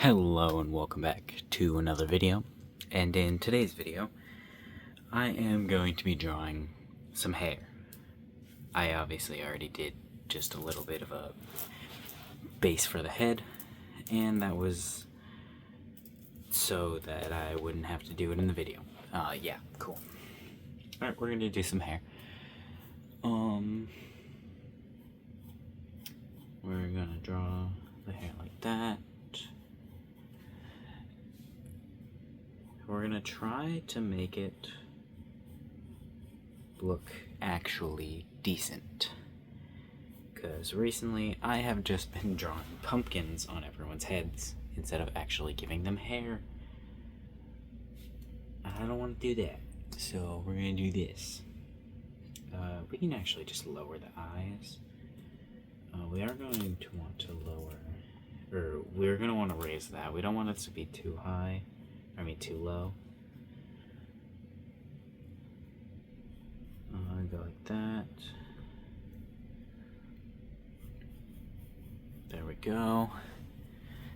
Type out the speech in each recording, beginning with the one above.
Hello and welcome back to another video, and in today's video I am going to be drawing some hair. I obviously already did just a little bit of a base for the head, and that was so that I wouldn't have to do it in the video. Yeah, cool. Alright, we're gonna do some hair. We're gonna draw the hair like that. We're gonna try to make it look actually decent. Because recently I have just been drawing pumpkins on everyone's heads instead of actually giving them hair. I don't want to do that. So we're gonna do this. We can actually just lower the eyes. We are going to want to lower, or we're gonna want to raise that. We don't want it to be too high. Too low. Go like that. There we go.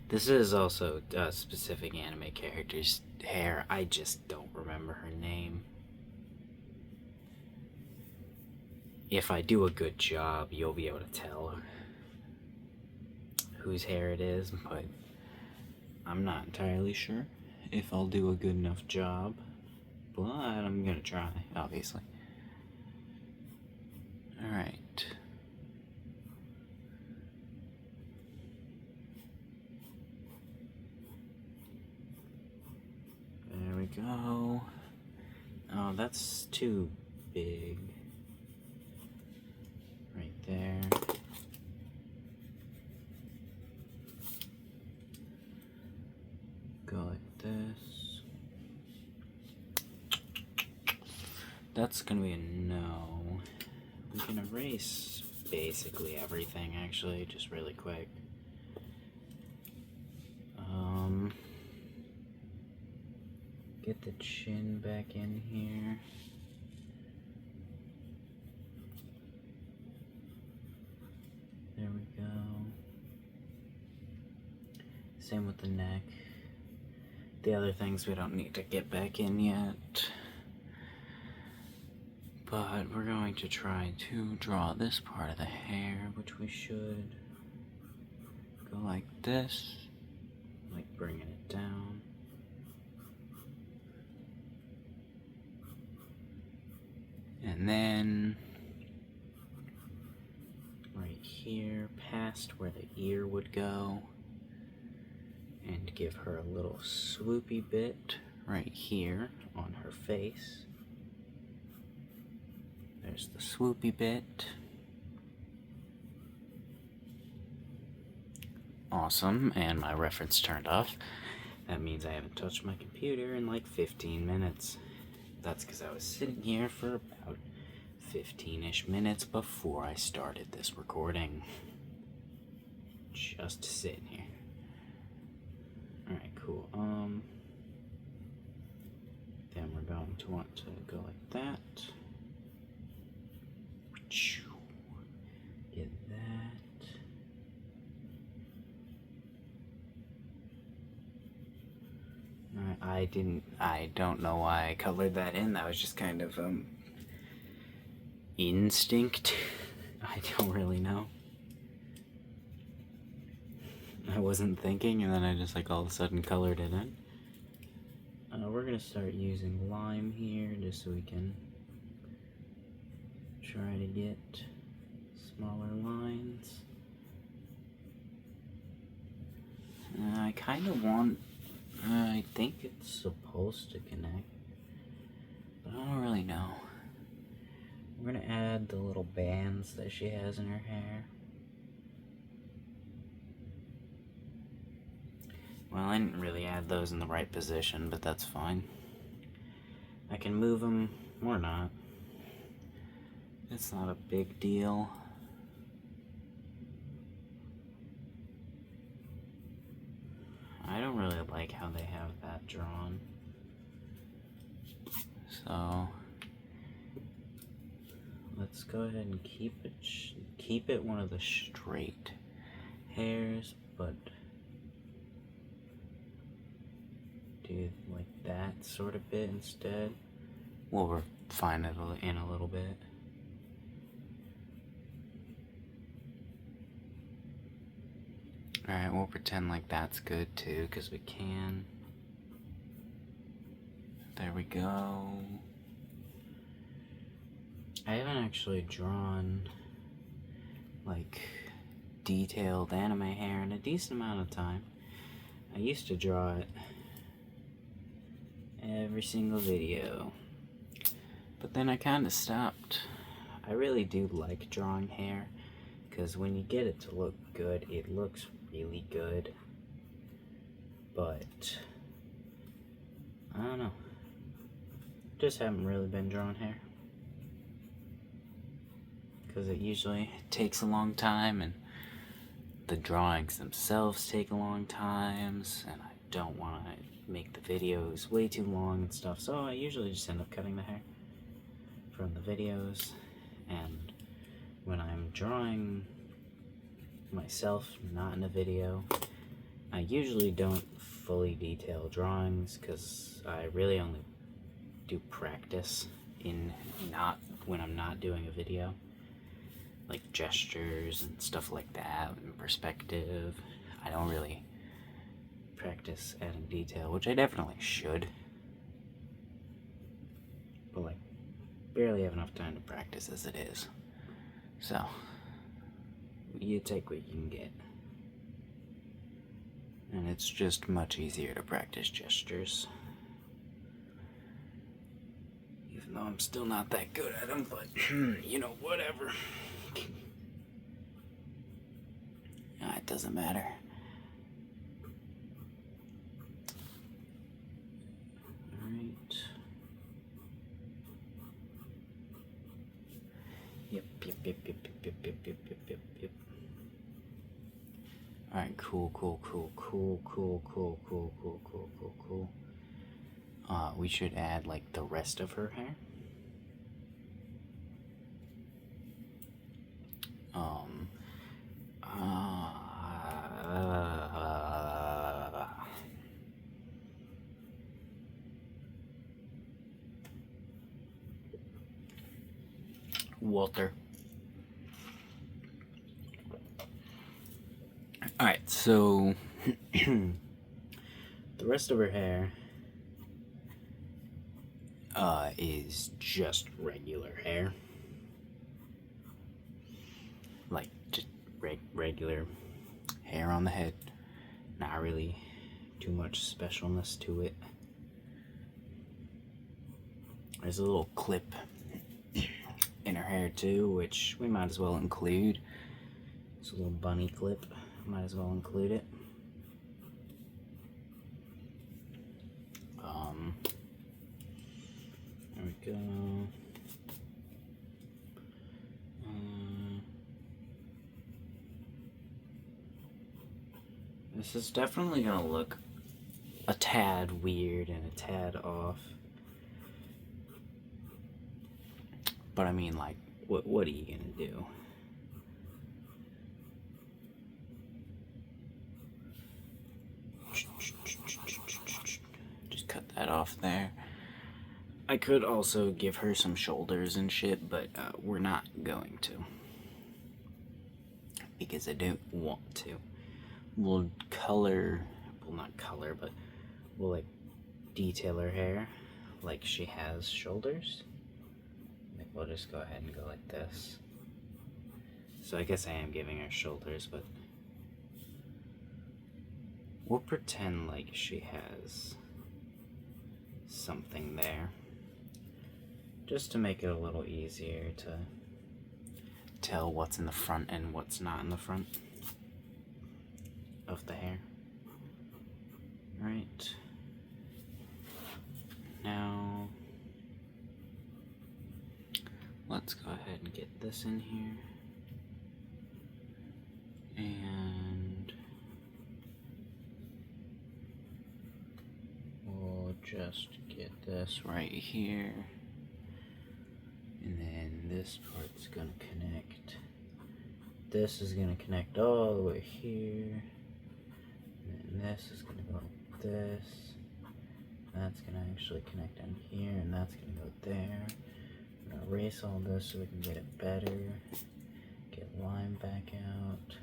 This is also a specific anime character's hair. I just don't remember her name. If I do a good job, you'll be able to tell whose hair it is, but I'm not entirely sure if I'll do a good enough job, but I'm gonna try, obviously. Alright. There we go. Oh, that's too big. Right there. Go like this. That's gonna be a no. We can erase basically everything, actually, just really quick. Get the chin back in here. There we go. Same with the neck. The other things we don't need to get back in yet. But we're going to try to draw this part of the hair, which we should go like this, like bringing it down. And then right here, past where the ear would go, and give her a little swoopy bit right here on her face. There's the swoopy bit. Awesome, and my reference turned off. That means I haven't touched my computer in like 15 minutes. That's because I was sitting here for about 15-ish minutes before I started this recording. Just sitting here. Alright, cool. Then we're going to want to go like that. Get that. I don't know why I colored that in. That was just kind of, instinct. I don't really know. I wasn't thinking, and then I just, like, all of a sudden colored it in. We're gonna start using lime here, just so we can try to get smaller lines. I kind of want, I think it's supposed to connect, but I don't really know. We're gonna add the little bands that she has in her hair. Well, I didn't really add those in the right position, but that's fine. I can move them or not. It's not a big deal. I don't really like how they have that drawn. So let's go ahead and keep it one of the straight hairs, but do like that sort of bit instead. We'll refine it in a little bit. Alright, we'll pretend like that's good too, because we can. There we go. I haven't actually drawn like detailed anime hair in a decent amount of time. I used to draw it every single video, but then I kind of stopped. I really do like drawing hair, because when you get it to look good, it looks really good. But I don't know, just haven't really been drawing hair, because it usually takes a long time, and the drawings themselves take a long time, and I don't want to make the videos way too long and stuff, so I usually just end up cutting the hair from the videos. And when I'm drawing myself, not in a video, I usually don't fully detail drawings, because I really only do practice when I'm not doing a video, like gestures and stuff like that, and perspective. I don't really practice adding detail, which I definitely should, but like barely have enough time to practice as it is. So you take what you can get, and it's just much easier to practice gestures, even though I'm still not that good at them, but you know, whatever. It doesn't matter. Alright. Yep. Alright, cool. We should add like the rest of her hair. Walter. Alright, so the rest of her hair is just regular hair. Like, just regular hair on the head. Not really too much specialness to it. There's a little clip in her hair too, which we might as well include. It's a little bunny clip. Might as well include it. There we go. This is definitely gonna look a tad weird and a tad off. But I mean, like, what are you gonna do? Just cut that off there. I could also give her some shoulders and shit, but we're not going to, because I don't want to. We'll not color, but we'll like detail her hair like she has shoulders. Like, we'll just go ahead and go like this. So I guess I am giving her shoulders, but we'll pretend like she has something there, just to make it a little easier to tell what's in the front and what's not in the front of the hair. Right. Now, let's go ahead and get this in here. And we'll just get this right here. And then this part's gonna connect. This is gonna connect all the way here. And then this is gonna go like this. that's gonna actually connect down here, and that's gonna go there. I'm gonna erase all this so we can get it better. Get line back out.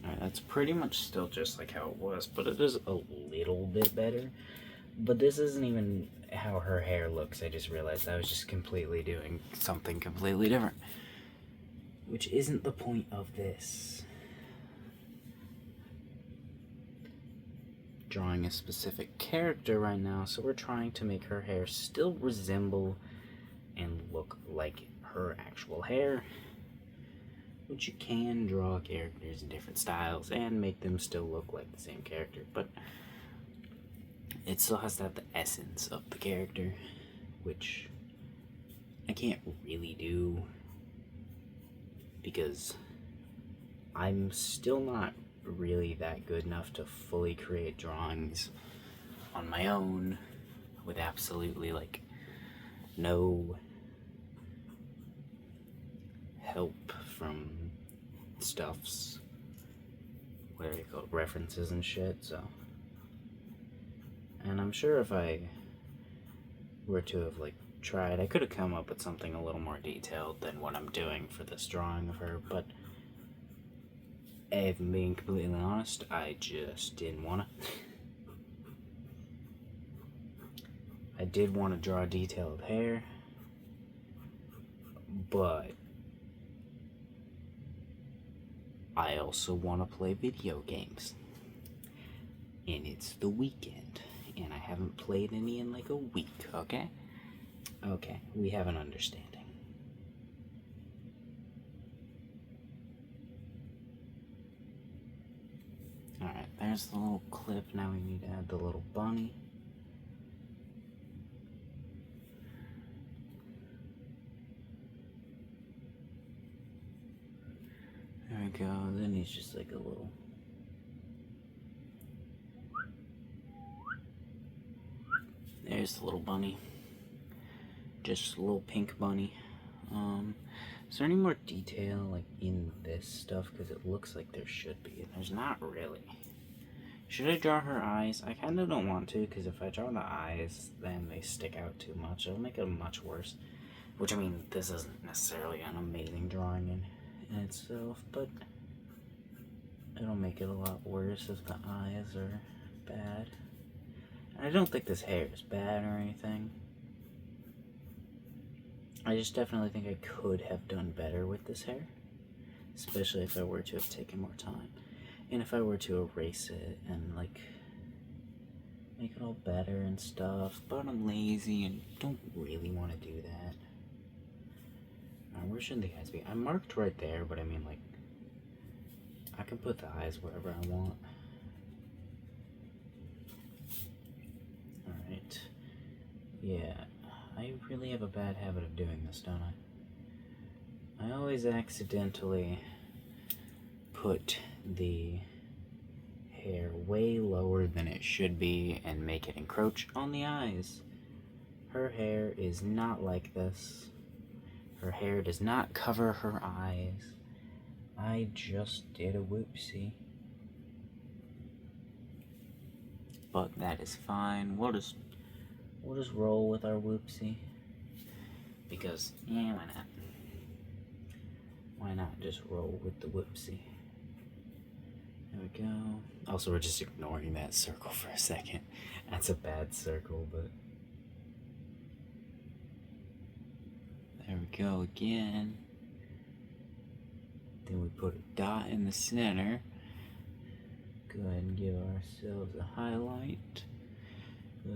Alright, that's pretty much still just like how it was, but it is a little bit better. But this isn't even how her hair looks. I just realized I was just completely doing something completely different. Which isn't the point of this. Drawing a specific character right now, so we're trying to make her hair still resemble and look like her actual hair. Which you can draw characters in different styles and make them still look like the same character, but it still has to have the essence of the character, which I can't really do because I'm still not really that good enough to fully create drawings on my own with absolutely like no help from stuffs, what are you called, references and shit, so. And I'm sure if I were to have like tried, I could have come up with something a little more detailed than what I'm doing for this drawing of her, but if I'm being completely honest, I just didn't want to. I did want to draw detailed hair, but I also want to play video games. And it's the weekend, and I haven't played any in like a week, okay? Okay, we have an understanding. Alright, there's the little clip. Now we need to add the little bunny. There we go, then he's just like a little... There's the little bunny. Just a little pink bunny. Is there any more detail like in this stuff? Because it looks like there should be. There's not really. Should I draw her eyes? I kind of don't want to, because if I draw the eyes, then they stick out too much. It'll make it much worse. Which, I mean, this isn't necessarily an amazing drawing in itself, but it'll make it a lot worse if the eyes are bad. I don't think this hair is bad or anything. I just definitely think I could have done better with this hair. Especially if I were to have taken more time. And if I were to erase it and like make it all better and stuff. But I'm lazy and don't really want to do that. Where should the eyes be? I'm marked right there, but I mean like I can put the eyes wherever I want. Alright. Yeah, I really have a bad habit of doing this, don't I? I always accidentally put the hair way lower than it should be and make it encroach on the eyes. Her hair is not like this. Her hair does not cover her eyes. I just did a whoopsie. But that is fine. We'll just roll with our whoopsie. Because, yeah, why not? Why not just roll with the whoopsie? There we go. Also, we're just ignoring that circle for a second. That's a bad circle, but... There we go again. Then we put a dot in the center. Go ahead and give ourselves a highlight. Go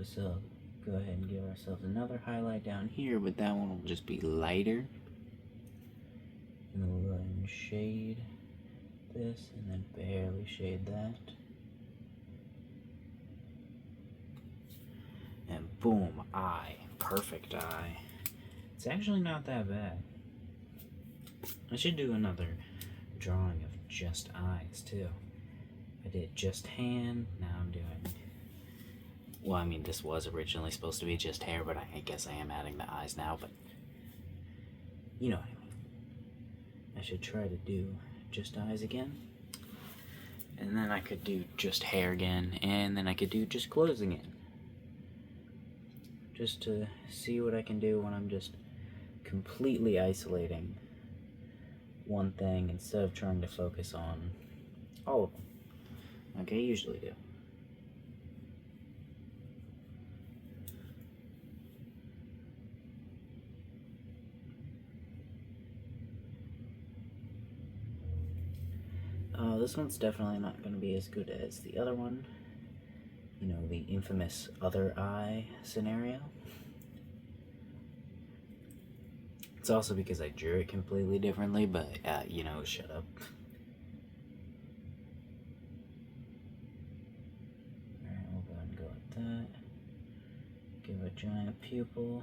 ahead and give ourselves another highlight down here, but that one will just be lighter. And then we'll go ahead and shade this, and then barely shade that. And boom, eye. Perfect eye. It's actually not that bad. I should do another drawing of just eyes, too. I did just hand, now I'm doing... Well, I mean, this was originally supposed to be just hair, but I guess I am adding the eyes now, but... You know what I mean. I should try to do just eyes again. And then I could do just hair again, and then I could do just clothes again. Just to see what I can do when I'm just completely isolating one thing instead of trying to focus on all of them, like I usually do. This one's definitely not going to be as good as the other one. You know, the infamous other eye scenario. It's also because I drew it completely differently, but, you know, shut up. Alright, we'll go ahead and go with that. Give a giant pupil.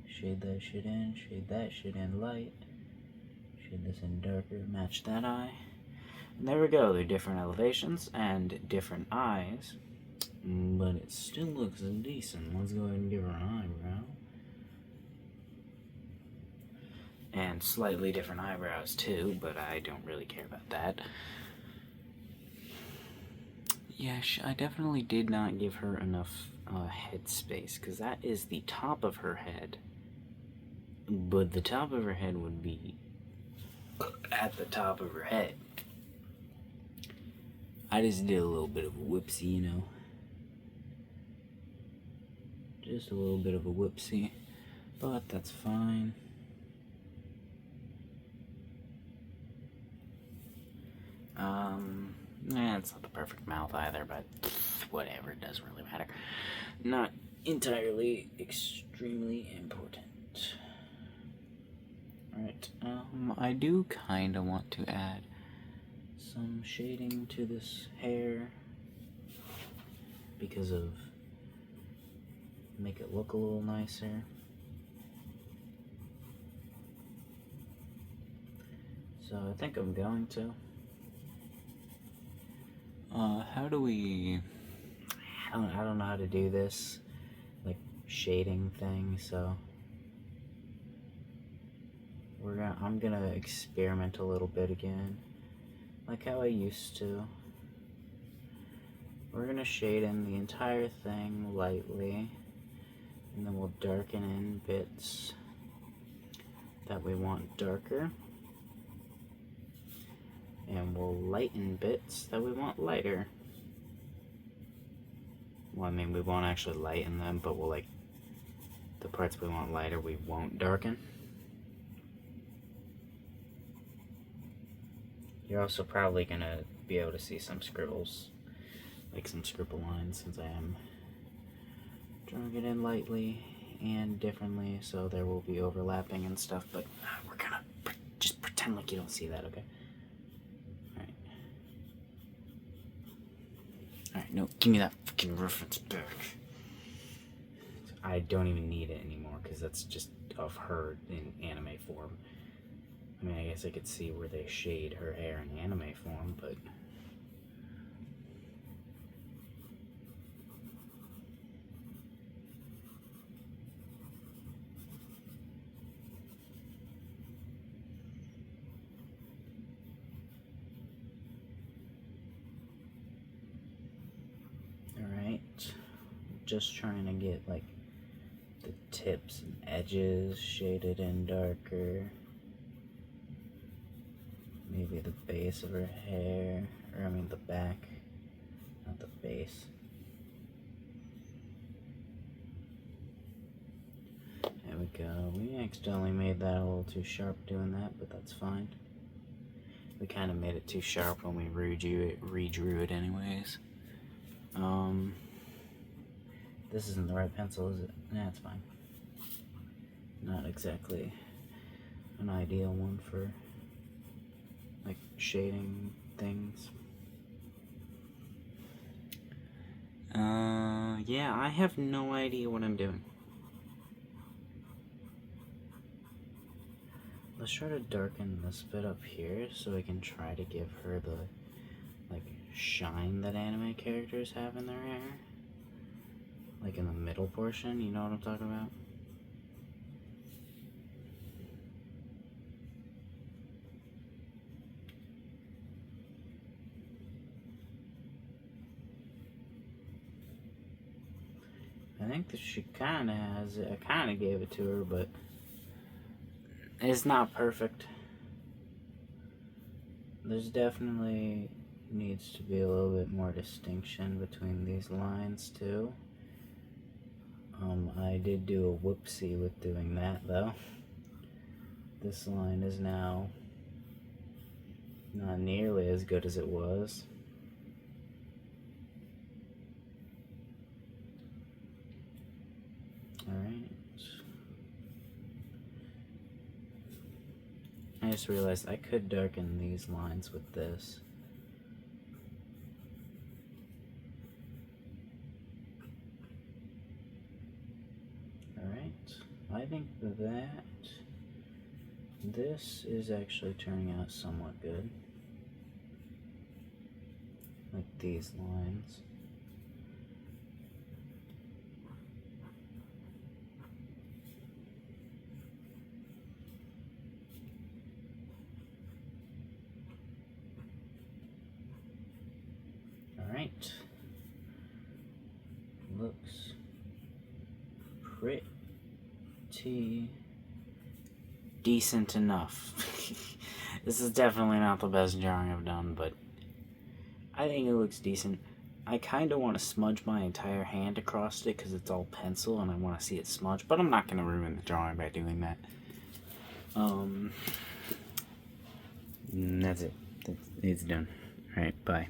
Shade that shit in. Shade that shit in light. Shade this in darker. Match that eye. And there we go. They're different elevations and different eyes. But it still looks decent. Let's go ahead and give her an eyebrow. And slightly different eyebrows too, but I don't really care about that. Yeah, I definitely did not give her enough head space, because that is the top of her head. But the top of her head would be at the top of her head. I just did a little bit of a whoopsie, you know. Just a little bit of a whoopsie, but that's fine. It's not the perfect mouth either, but whatever, it doesn't really matter. Not entirely extremely important. Alright, I do kind of want to add some shading to this hair because of make it look a little nicer. So I think I'm going to. How do we... I don't know how to do this, like, shading thing, so... I'm gonna experiment a little bit again, like how I used to. We're gonna shade in the entire thing lightly, and then we'll darken in bits that we want darker. And we'll lighten bits that we want lighter. Well, I mean, we won't actually lighten them, but we'll, like, the parts we want lighter, we won't darken. You're also probably gonna be able to see some scribbles, like some scribble lines, since I am drawing it in lightly and differently, so there will be overlapping and stuff, but we're gonna just pretend like you don't see that, okay? Alright, no, give me that fucking reference back. I don't even need it anymore, because that's just of her in anime form. I mean, I guess I could see where they shade her hair in anime form, but... Just trying to get like the tips and edges shaded in darker. Maybe the base of her hair, or I mean the back, not the base. There we go. We accidentally made that a little too sharp doing that, but that's fine. We kind of made it too sharp when we redrew it anyways. This isn't the right pencil, is it? Nah, it's fine. Not exactly an ideal one for, like, shading things. Yeah, I have no idea what I'm doing. Let's try to darken this bit up here so I can try to give her the, like, shine that anime characters have in their hair. Like in the middle portion, you know what I'm talking about? I think that she kind of has it. I kind of gave it to her, but it's not perfect. There's definitely needs to be a little bit more distinction between these lines too. I did do a whoopsie with doing that though. This line is now not nearly as good as it was. Alright. I just realized I could darken these lines with this. Alright. I think that this is actually turning out somewhat good. Like these lines. Alright. Looks pretty decent enough. This is definitely not the best drawing I've done, but I think it looks decent. I kind of want to smudge my entire hand across it because it's all pencil and I want to see it smudge, but I'm not going to ruin the drawing by doing that. That's it. It's done. Alright, bye.